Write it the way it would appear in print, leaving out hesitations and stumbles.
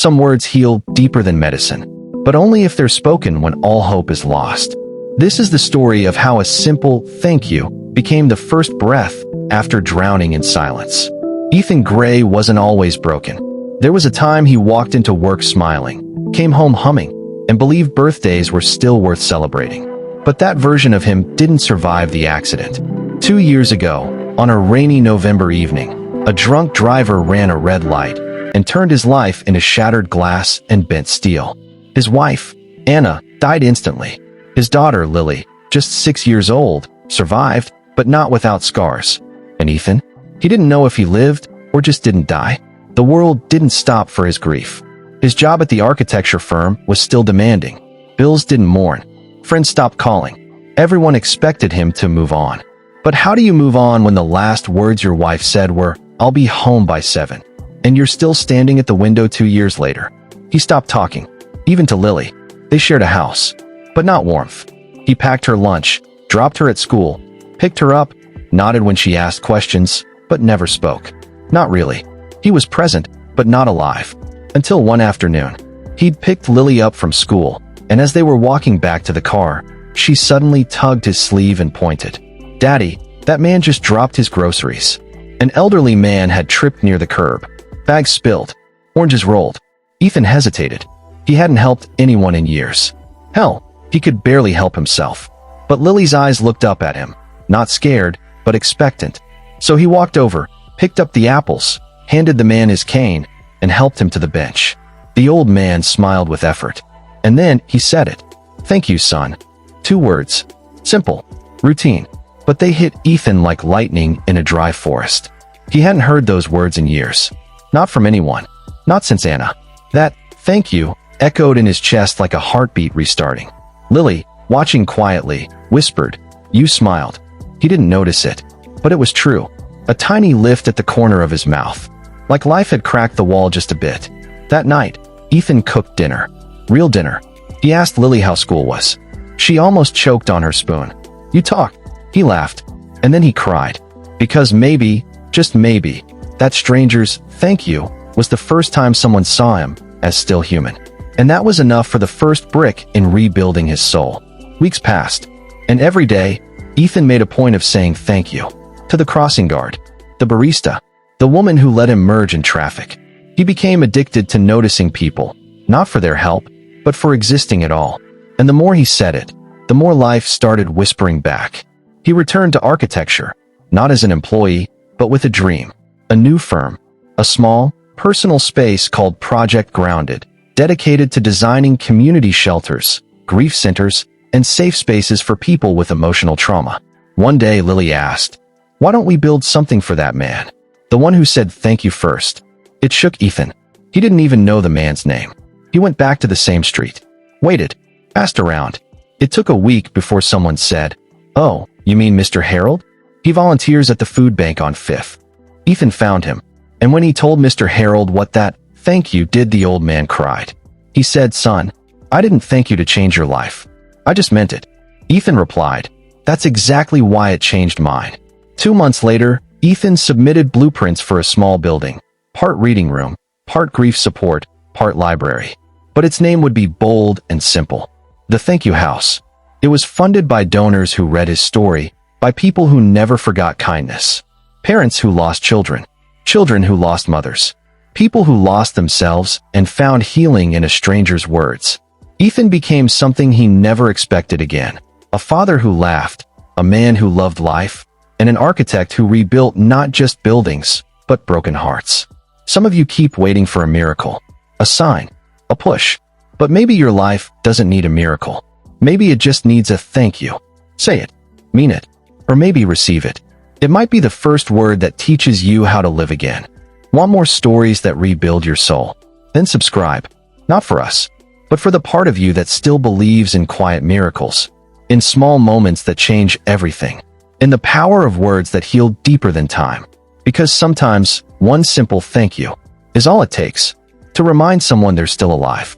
Some words heal deeper than medicine, but only if they're spoken when all hope is lost. This is the story of how a simple thank you became the first breath after drowning in silence. Ethan Gray wasn't always broken. There was a time he walked into work smiling, came home humming, and believed birthdays were still worth celebrating. But that version of him didn't survive the accident. 2 years ago, on a rainy November evening, a drunk driver ran a red light and turned his life into shattered glass and bent steel. His wife, Anna, died instantly. His daughter, Lily, just 6 years old, survived, but not without scars. And Ethan? He didn't know if he lived or just didn't die. The world didn't stop for his grief. His job at the architecture firm was still demanding. Bills didn't mourn. Friends stopped calling. Everyone expected him to move on. But how do you move on when the last words your wife said were, "I'll be home by 7," and you're still standing at the window 2 years later? He stopped talking. Even to Lily. They shared a house, but not warmth. He packed her lunch, dropped her at school, picked her up, nodded when she asked questions, but never spoke. Not really. He was present, but not alive. Until one afternoon. He'd picked Lily up from school, and as they were walking back to the car, she suddenly tugged his sleeve and pointed. "Daddy, that man just dropped his groceries." An elderly man had tripped near the curb. Bags spilled. Oranges rolled. Ethan hesitated. He hadn't helped anyone in years. Hell, he could barely help himself. But Lily's eyes looked up at him, not scared, but expectant. So he walked over, picked up the apples, handed the man his cane, and helped him to the bench. The old man smiled with effort. And then he said it. "Thank you, son." 2 words. Simple. Routine. But they hit Ethan like lightning in a dry forest. He hadn't heard those words in years. Not from anyone. Not since Anna. That "thank you" echoed in his chest like a heartbeat restarting. Lily, watching quietly, whispered, "You smiled." He didn't notice it, but it was true. A tiny lift at the corner of his mouth. Like life had cracked the wall just a bit. That night, Ethan cooked dinner. Real dinner. He asked Lily how school was. She almost choked on her spoon. "You talk." He laughed. And then he cried. Because maybe, just maybe, that stranger's "thank you" was the first time someone saw him as still human. And that was enough for the first brick in rebuilding his soul. Weeks passed. And every day, Ethan made a point of saying thank you. To the crossing guard. The barista. The woman who let him merge in traffic. He became addicted to noticing people. Not for their help, but for existing at all. And the more he said it, the more life started whispering back. He returned to architecture. Not as an employee, but with a dream. A new firm. A small, personal space called Project Grounded, dedicated to designing community shelters, grief centers, and safe spaces for people with emotional trauma. One day, Lily asked, "Why don't we build something for that man? The one who said thank you first." It shook Ethan. He didn't even know the man's name. He went back to the same street. Waited. Asked around. It took a week before someone said, "Oh, you mean Mr. Harold? He volunteers at the food bank on 5th. Ethan found him. And when he told Mr. Harold what that "thank you" did, the old man cried. He said, "Son, I didn't thank you to change your life. I just meant it." Ethan replied, "That's exactly why it changed mine." 2 months later, Ethan submitted blueprints for a small building. Part reading room, part grief support, part library. But its name would be bold and simple. The Thank You House. It was funded by donors who read his story, by people who never forgot kindness. Parents who lost children. Children who lost mothers. People who lost themselves and found healing in a stranger's words. Ethan became something he never expected again. A father who laughed, a man who loved life, and an architect who rebuilt not just buildings, but broken hearts. Some of you keep waiting for a miracle. A sign. A push. But maybe your life doesn't need a miracle. Maybe it just needs a thank you. Say it. Mean it. Or maybe receive it. It might be the first word that teaches you how to live again. Want more stories that rebuild your soul? Then subscribe. Not for us, but for the part of you that still believes in quiet miracles, in small moments that change everything, in the power of words that heal deeper than time. Because sometimes, one simple thank you is all it takes to remind someone they're still alive.